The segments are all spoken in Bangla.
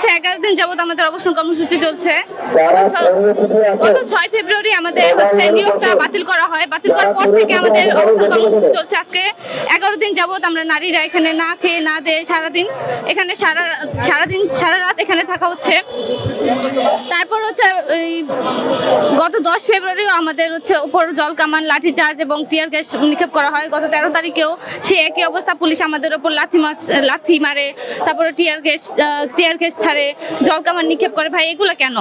হচ্ছে 11 দিন যাবত আমাদের অবস্থান কর্মসূচি চলছে। গত 6 ফেব্রুয়ারি আমাদের হচ্ছে নিয়োগটা বাতিল করা হয়। বাতিল করার পর থেকে আমাদের অবস্থান কর্মসূচি চলছে। আজকে 11 দিন যাবত আমরা নারীরা এখানে না খেয়ে না দিয়ে সারাদিন এখানে সারা রাত এখানে থাকা হচ্ছে। তারপর হচ্ছে গত 10 ফেব্রুয়ারিও আমাদের হচ্ছে উপর জলকামান, লাঠিচার্জ এবং টিয়ার গ্যাস নিক্ষেপ করা হয়। গত 13 তারিখেও সেই একই অবস্থা, পুলিশ আমাদের উপর লাথি মারে, তারপরে টিয়ার গ্যাস ছাড়ে, জলকামান নিক্ষেপ করে। ভাই এগুলো কেন?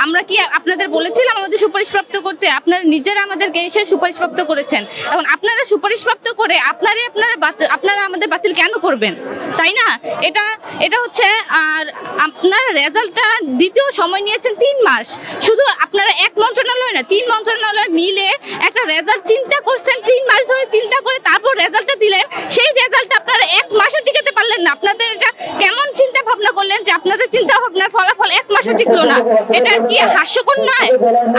আমরা কি আপনাদের বলেছিলাম আমাদের সুপারিশপ্রাপ্ত করতে? আপনারা নিজেরা আমাদেরকে এসে সুপারিশপ্রাপ্ত করেছেন। এখন আপনারা সুপারিশপ্রাপ্ত করে আপনারা আমাদের বাতিল কেন করবেন? তাই না? এটা হচ্ছে, আর আপনার রেজাল্টটা দিতেও সময় নিয়েছেন 3 মাস। শুধু আপনারা এক মন্ত্রণালয় না, 3 মন্ত্রণালয় মিলে একটা রেজাল্ট চিন্তা করছেন, 3 মাস ধরে চিন্তা করে তারপর রেজাল্টটা দিলেন। সেই রেজাল্টটা আপনারা 1 মাসও টিকাতে পারলেন না। আপনাদের এটা কেমন চিন্তা ভাবনা করলেন যে আপনাদের চিন্তা ভাবনার ফলাফল 1 মাসও টিকলো না? এটা কি হাস্যকর নয়?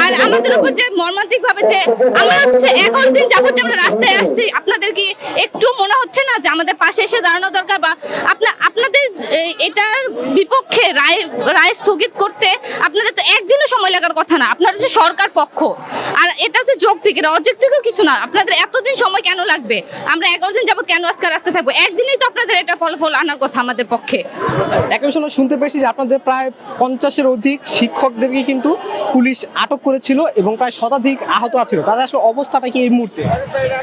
আর আমাদের উপর যে মর্মান্তিক ভাবে যে আমরা হচ্ছে 11 দিন যাবত যে আমরা রাস্তায় আসছি, আপনাদের কি একটু মনে হচ্ছে না যে আমাদের পাশে এসে দাঁড়ানো দরকার? বা আপনাদের এটার বিপক্ষে রায় স্থগিত করতে আপনাদের তো একদিনও সময় লাগার কথা না। আপনারা হচ্ছে সরকার পক্ষ, আর এটা হচ্ছে যৌক্তিক, এটা অযৌক্তিকও কিছু না। আপনাদের এতদিন সময় কেন লাগবে? আমরা 11 দিন যাবত কেন আজকে রাস্তায় থাকবো? একদিনই তো আপনাদের এটা ফলাফল আনার কথা আমাদের পক্ষে। একই সময় শুনতে পেয়েছি যে আপনাদের প্রায় 50-এর অধিক শিক্ষকদেরকে কিন্তু পুলিশ আটক করেছিল এবং প্রায় শতাধিক আহত আছিল। তাদের আসলে অবস্থাটা কি এই মুহূর্তে?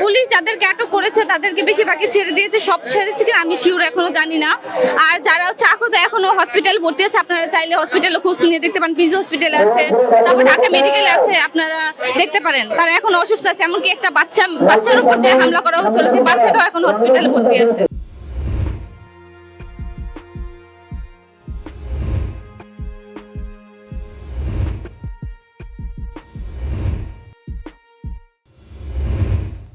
পুলিশ যাদেরকে আটক করেছে তাদেরকে বেশিরভাগই ছেড়ে দিয়েছে। সব ছেড়েছে কিনা আমি শিওর এখনো জানি না। আর যারা হচ্ছে আহত এখনো হসপিটাল ভর্তি আছে, আপনারা চাইলে হসপিটালে খোঁজ নিয়ে দেখতে পারেন। পিজি হসপিটালে আছে, তারপর ঢাকা মেডিকেলে আছে, আপনারা দেখতে পারেন। তারা এখন অসুস্থ আছে। এমনকি একটা বাচ্চার উপর যে হামলা করা হচ্ছিল সেই বাচ্চাটাও এখন হসপিটালে ভর্তি আছে।